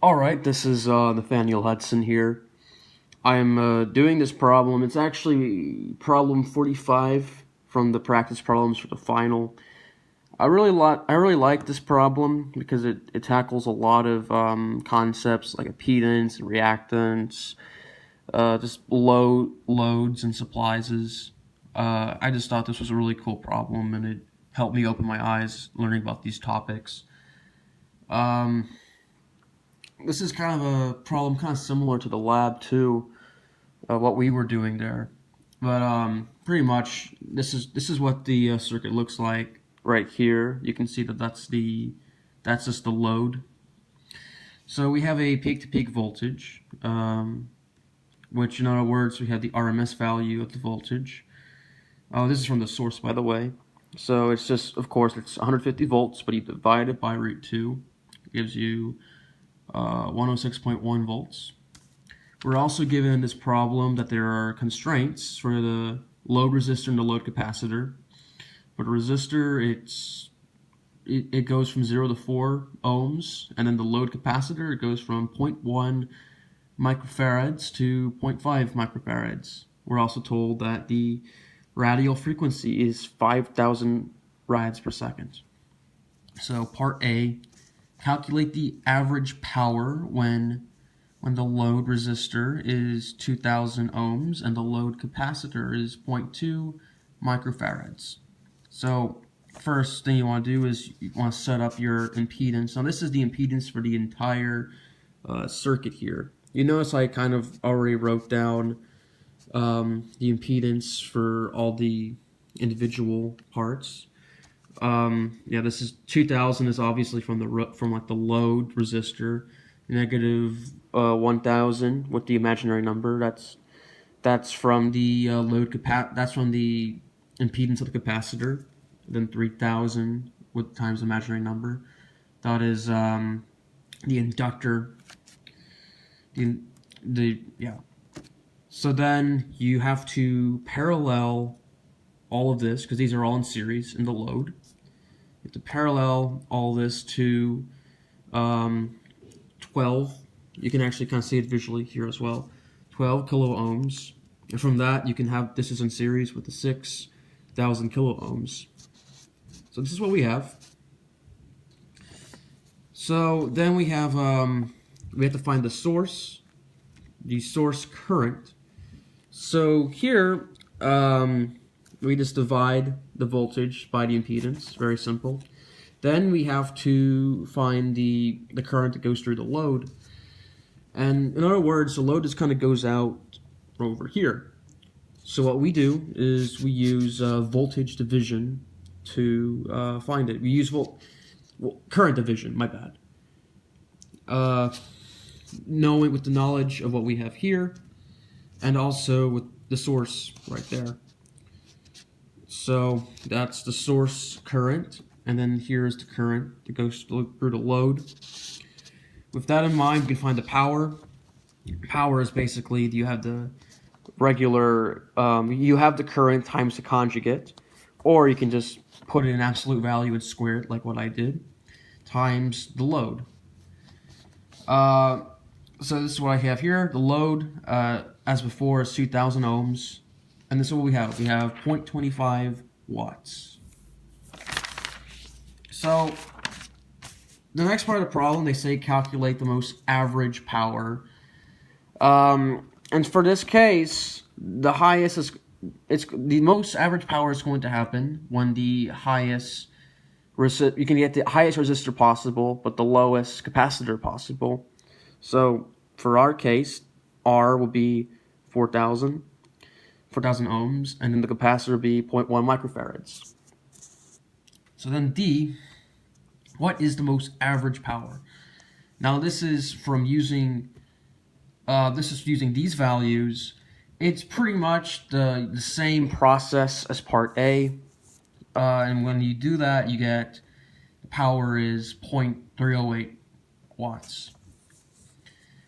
Alright, this is Nathaniel Hudson here. I'm doing this problem. It's actually problem 45 from the practice problems for the final. I really like this problem because it tackles a lot of concepts like impedance and reactance, just loads and supplies. I just thought this was a really cool problem, and it helped me open my eyes learning about these topics. This is kind of a problem kind of similar to the lab too, what we were doing there. But pretty much this is what the circuit looks like right here. You can see that that's just the load. So we have a peak-to-peak voltage, which in other words we have the RMS value of the voltage. This is from the source, by the way. So it's just, of course, it's 150 volts, but you divide it by root 2. It gives you 106.1 volts. We're also given in this problem that there are constraints for the load resistor and the load capacitor. For the resistor, it goes from 0 to 4 ohms, and then the load capacitor, it goes from 0.1 microfarads to 0.5 microfarads. We're also told that the radial frequency is 5,000 rads per second. So part A, calculate the average power when the load resistor is 2,000 ohms and the load capacitor is 0.2 microfarads. So first thing you want to do is you want to set up your impedance. Now this is the impedance for the entire circuit here. You notice I kind of already wrote down the impedance for all the individual parts. Yeah, this is 2000 is obviously from like the load resistor, negative 1000 with the imaginary number. That's from the that's from the impedance of the capacitor. Then 3000 with times the imaginary number. That is the inductor. Yeah. So then you have to parallel all of this because these are all in series in the load. You have to parallel all this to 12. You can actually kind of see it visually here as well. 12 kilo ohms. And from that, you can have this is in series with the 6,000 kilo ohms. So this is what we have. So then we have to find the source current. So here we just divide the voltage by the impedance. Very simple. Then we have to find the current that goes through the load. And in other words, the load just kind of goes out over here. So what we do is we use voltage division to find it. We use current division, my bad. Knowing with the knowledge of what we have here, and also with the source right there. So that's the source current, and then here's the current that goes through the load. With that in mind, we can find the power. Power is basically you have the regular, you have the current times the conjugate, or you can just put it in absolute value and square it like what I did, times the load. So this is what I have here. The load, as before, is 2,000 ohms. And this is what we have. We have 0.25 watts. So the next part of the problem, they say calculate the most average power. And for this case, the most average power is going to happen when the highest you can get the highest resistor possible, but the lowest capacitor possible. So for our case, R will be 4,000 ohms, and then the capacitor will be 0.1 microfarads. So then D, what is the most average power? Now this is from using these values. It's pretty much the same process as part A. And when you do that, you get the power is 0.308 watts.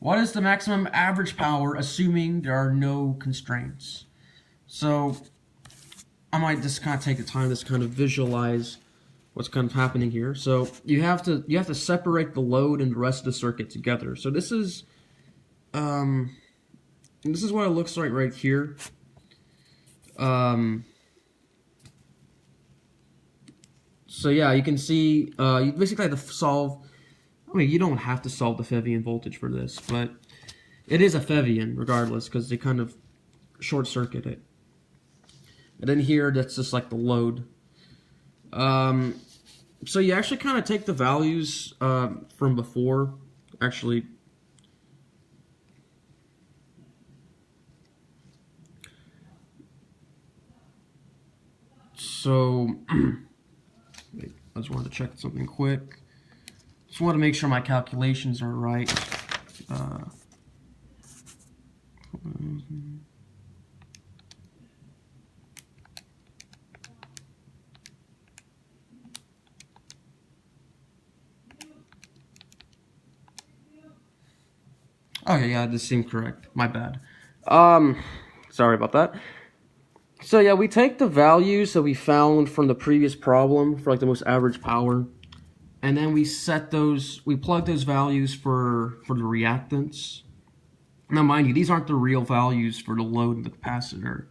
What is the maximum average power, assuming there are no constraints? So I might just kind of take the time to kind of visualize what's kind of happening here. So you have to separate the load and the rest of the circuit together. So this is what it looks like right here. So yeah, you can see you basically have to solve. I mean, you don't have to solve the Thevenin voltage for this, but it is a Thevenin regardless because they kind of short circuit it. And then here, that's just like the load. So you actually kind of take the values from before, actually. So, wait, I just wanted to check something quick. Just want to make sure my calculations are right. Okay, yeah, this seemed correct. My bad. Sorry about that. So yeah, we take the values that we found from the previous problem for like the most average power, and then we plug those values for the reactance. Now, mind you, these aren't the real values for the load and the capacitor.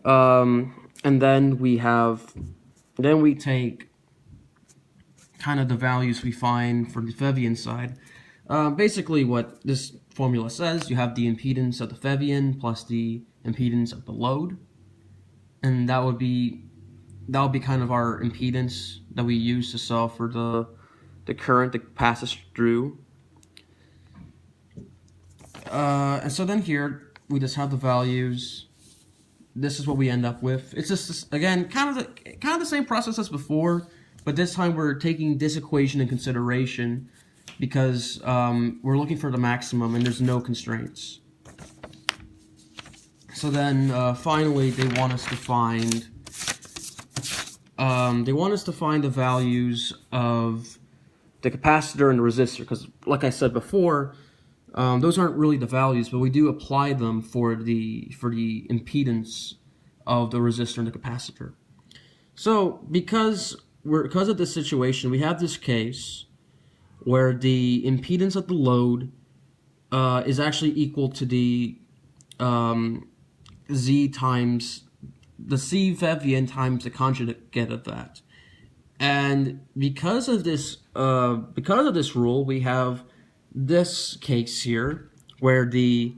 And then we take kind of the values we find for the Thevenin side. Basically, what this formula says, you have the impedance of the Thevenin plus the impedance of the load, and that would be kind of our impedance that we use to solve for the current that passes through. And so then here we just have the values. This is what we end up with. It's just again kind of the same process as before, but this time we're taking this equation in consideration because we're looking for the maximum and there's no constraints. So then finally they want us to find the values of the capacitor and the resistor, because like I said before, those aren't really the values, but we do apply them for the impedance of the resistor and the capacitor. So because of this situation, we have this case where the impedance of the load is actually equal to the Z times the C Thevenin times the conjugate of that. And because of this rule, we have this case here where the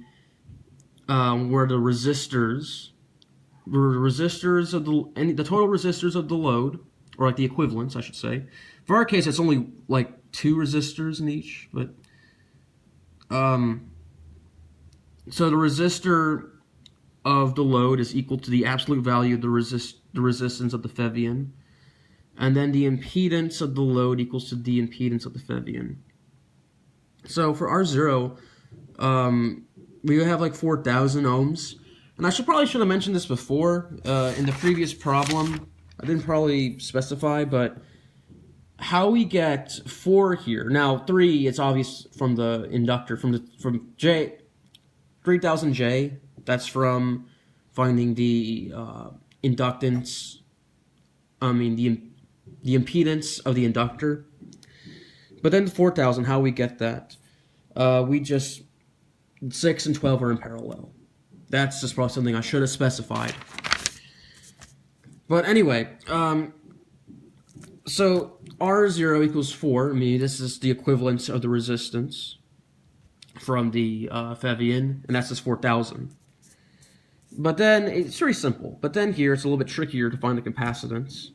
resistors of the total resistors of the load, or like the equivalents, I should say. For our case, it's only like 2 resistors in each, but so the resistor of the load is equal to the absolute value of the resistance of the Thevenin, and then the impedance of the load equals to the impedance of the Thevenin. So for R0, we have like 4,000 ohms, and I should have mentioned this before in the previous problem. I didn't probably specify, but how we get 4 here. Now 3, it's obvious from the inductor, from 3000J. That's from finding the inductance. I mean the impedance of the inductor. But then 4,000, how we get that? We just 6 and 12 are in parallel. That's just probably something I should have specified. But anyway, so R0 equals 4. I mean, this is the equivalence of the resistance from the Thevenin, and that's just 4,000. But then, it's very simple. But then here, it's a little bit trickier to find the capacitance.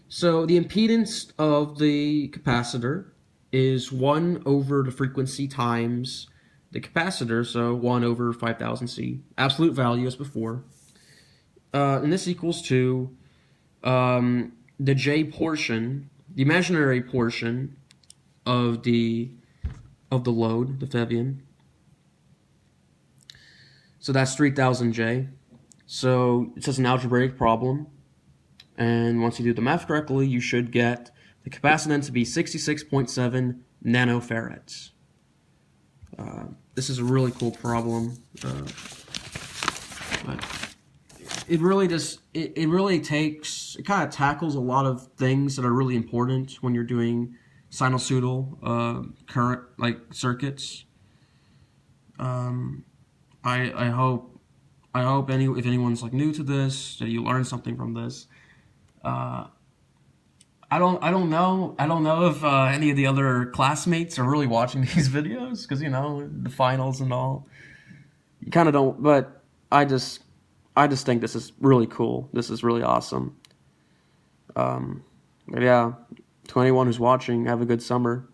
So the impedance of the capacitor is 1 over the frequency times the capacitor, so 1 over 5000C. Absolute value as before. And this equals to the J portion, the imaginary portion of the load, the Thevenin. So that's 3000J. So it's just an algebraic problem. And once you do the math correctly, you should get the capacitance to be 66.7 nanofarads. This is a really cool problem. But it really just it really kind of tackles a lot of things that are really important when you're doing sinusoidal current like circuits. Um, I hope if anyone's like new to this that you learn something from this. Uh, I don't know if any of the other classmates are really watching these videos because the finals and all. You kind of don't, but I just think this is really cool. This is really awesome. But yeah, to anyone who's watching, have a good summer.